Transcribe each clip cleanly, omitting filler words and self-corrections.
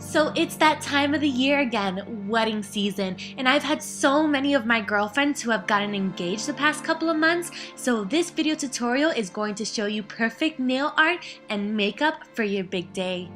So it's that time of the year again, wedding season, and I've had so many of my girlfriends who have gotten engaged the past couple of months, so this video tutorial is going to show you perfect nail art and makeup for your big day.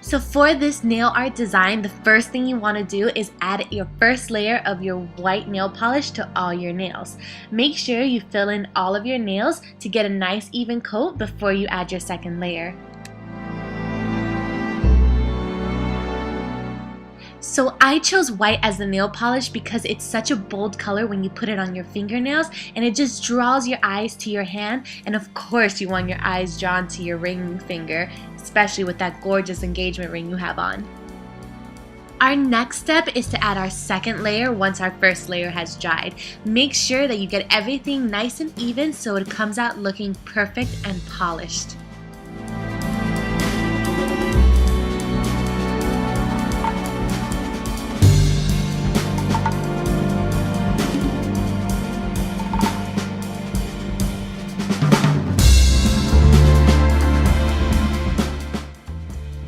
So for this nail art design, the first thing you want to do is add your first layer of your white nail polish to all your nails. Make sure you fill in all of your nails to get a nice even coat before you add your second layer. So I chose white as the nail polish because it's such a bold color when you put it on your fingernails, and it just draws your eyes to your hand, and of course you want your eyes drawn to your ring finger, especially with that gorgeous engagement ring you have on. Our next step is to add our second layer once our first layer has dried. Make sure that you get everything nice and even so it comes out looking perfect and polished.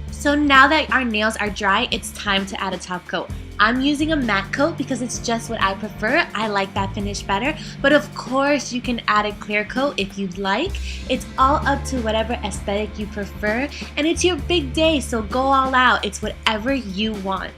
So now that our nails are dry, it's time to add a top coat. I'm using a matte coat because it's just what I prefer. I like that finish better, but of course you can add a clear coat if you'd like. It's all up to whatever aesthetic you prefer, and it's your big day, so go all out. It's whatever you want.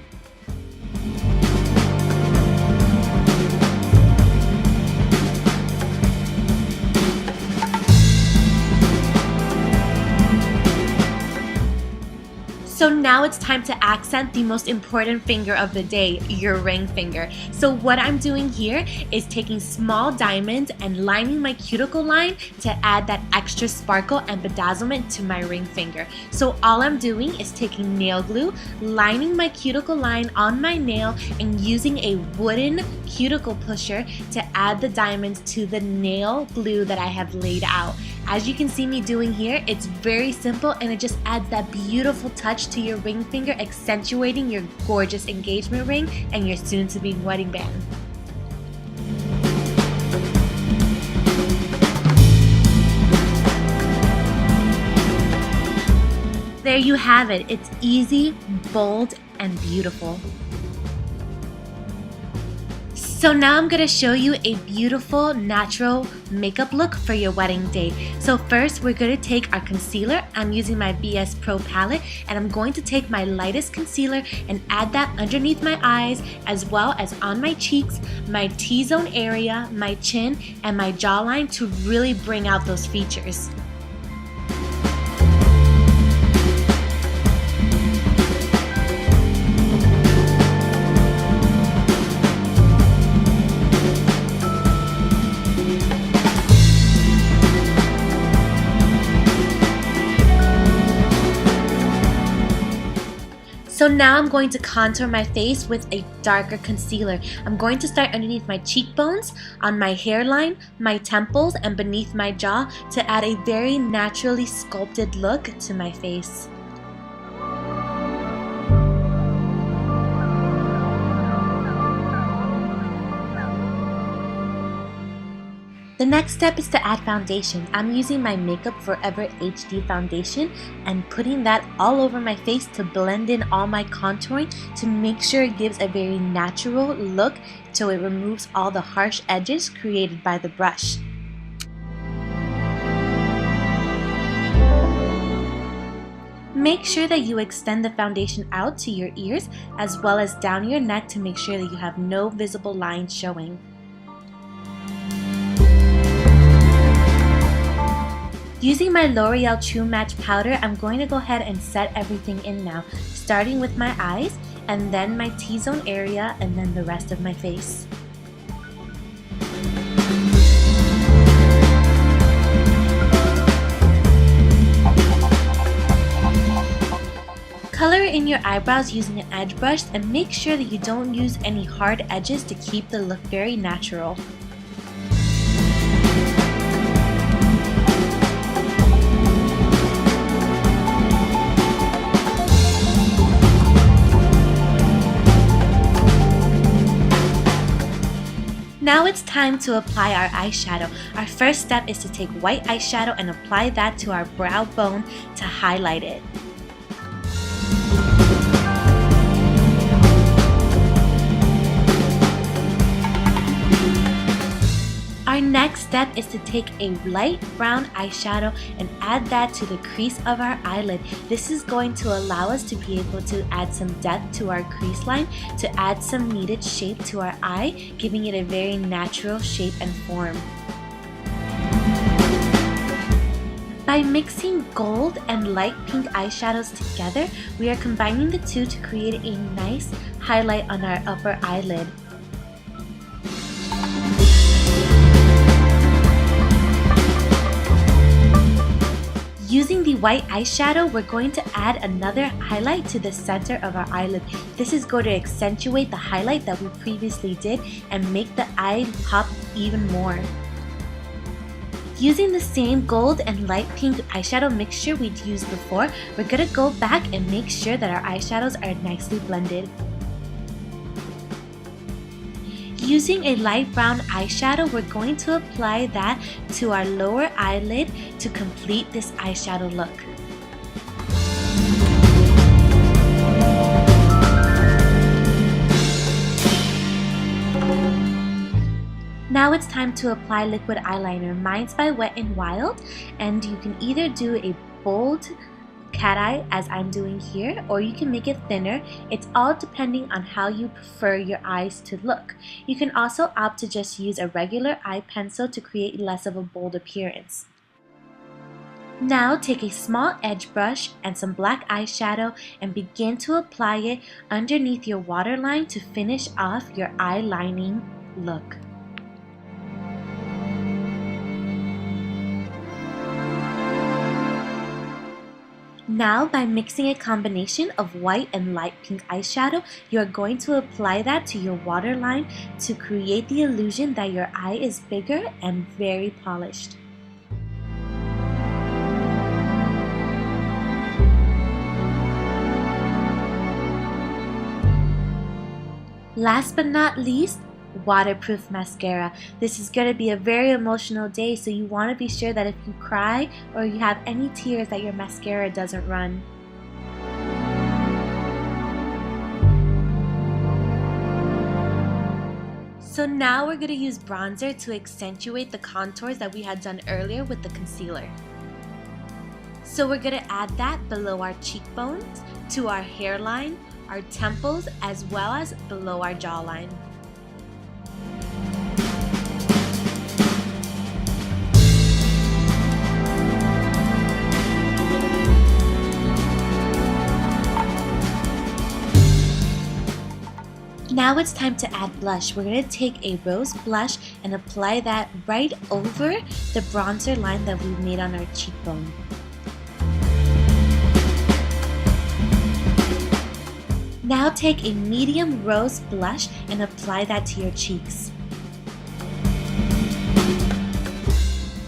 So now it's time to accent the most important finger of the day, your ring finger. So what I'm doing here is taking small diamonds and lining my cuticle line to add that extra sparkle and bedazzlement to my ring finger. So all I'm doing is taking nail glue, lining my cuticle line on my nail, and using a wooden cuticle pusher to add the diamonds to the nail glue that I have laid out. As you can see me doing here, it's very simple and it just adds that beautiful touch to your ring finger, accentuating your gorgeous engagement ring and your soon-to-be wedding band. There you have it. It's easy, bold, and beautiful. So now I'm going to show you a beautiful natural makeup look for your wedding day. So first we're going to take our concealer. I'm using my VSPRO palette, and I'm going to take my lightest concealer and add that underneath my eyes as well as on my cheeks, my T-zone area, my chin, and my jawline to really bring out those features. So now I'm going to contour my face with a darker concealer. I'm going to start underneath my cheekbones, on my hairline, my temples, and beneath my jaw to add a very naturally sculpted look to my face. The next step is to add foundation. I'm using my Makeup Forever HD foundation and putting that all over my face to blend in all my contouring to make sure it gives a very natural look so it removes all the harsh edges created by the brush. Make sure that you extend the foundation out to your ears as well as down your neck to make sure that you have no visible lines showing. Using my L'Oreal True Match powder, I'm going to go ahead and set everything in now, starting with my eyes, and then my T-zone area, and then the rest of my face. Color in your eyebrows using an edge brush, and make sure that you don't use any hard edges to keep the look very natural. Now it's time to apply our eyeshadow. Our first step is to take white eyeshadow and apply that to our brow bone to highlight it. Our next step is to take a light brown eyeshadow and add that to the crease of our eyelid. This is going to allow us to be able to add some depth to our crease line, to add some needed shape to our eye, giving it a very natural shape and form. By mixing gold and light pink eyeshadows together, we are combining the two to create a nice highlight on our upper eyelid. Using the white eyeshadow, we're going to add another highlight to the center of our eyelid. This is going to accentuate the highlight that we previously did and make the eye pop even more. Using the same gold and light pink eyeshadow mixture we'd used before, we're going to go back and make sure that our eyeshadows are nicely blended. Using a light brown eyeshadow, we're going to apply that to our lower eyelid to complete this eyeshadow look. Now it's time to apply liquid eyeliner. Mine's by Wet n Wild, and you can either do a bold cat eye as I'm doing here, or you can make it thinner. It's all depending on how you prefer your eyes to look. You can also opt to just use a regular eye pencil to create less of a bold appearance. Now take a small edge brush and some black eyeshadow and begin to apply it underneath your waterline to finish off your eye lining look. Now, by mixing a combination of white and light pink eyeshadow, you are going to apply that to your waterline to create the illusion that your eye is bigger and very polished. Last but not least, waterproof mascara. This is going to be a very emotional day, so you want to be sure that if you cry or you have any tears that your mascara doesn't run. So now we're going to use bronzer to accentuate the contours that we had done earlier with the concealer. So we're going to add that below our cheekbones, to our hairline, our temples, as well as below our jawline. Now it's time to add blush. We're going to take a rose blush and apply that right over the bronzer line that we made on our cheekbone. Now take a medium rose blush and apply that to your cheeks.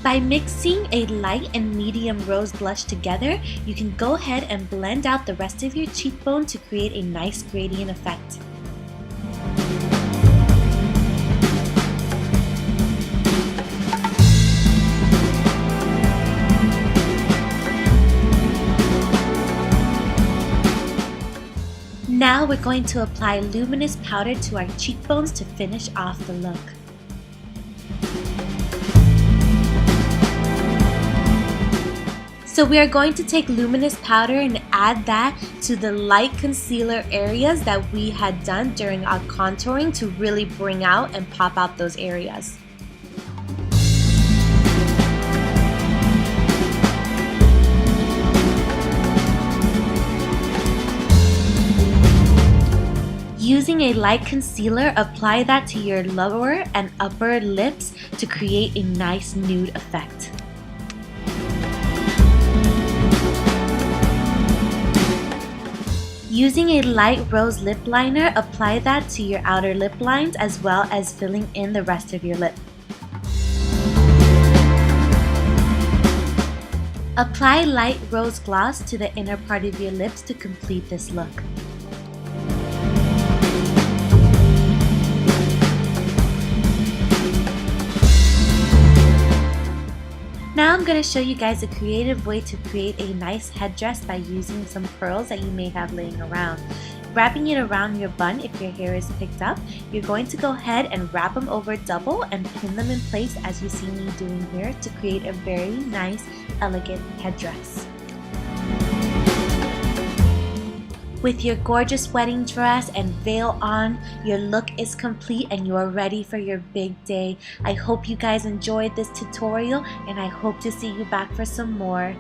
By mixing a light and medium rose blush together, you can go ahead and blend out the rest of your cheekbone to create a nice gradient effect. Now we're going to apply luminous powder to our cheekbones to finish off the look. So we are going to take luminous powder and add that to the light concealer areas that we had done during our contouring to really bring out and pop out those areas. Using a light concealer, apply that to your lower and upper lips to create a nice nude effect. Using a light rose lip liner, apply that to your outer lip lines as well as filling in the rest of your lip. Apply light rose gloss to the inner part of your lips to complete this look. Now I'm going to show you guys a creative way to create a nice headdress by using some pearls that you may have laying around. Wrapping it around your bun if your hair is picked up, you're going to go ahead and wrap them over double and pin them in place as you see me doing here to create a very nice, elegant headdress. With your gorgeous wedding dress and veil on, your look is complete and you are ready for your big day. I hope you guys enjoyed this tutorial and I hope to see you back for some more.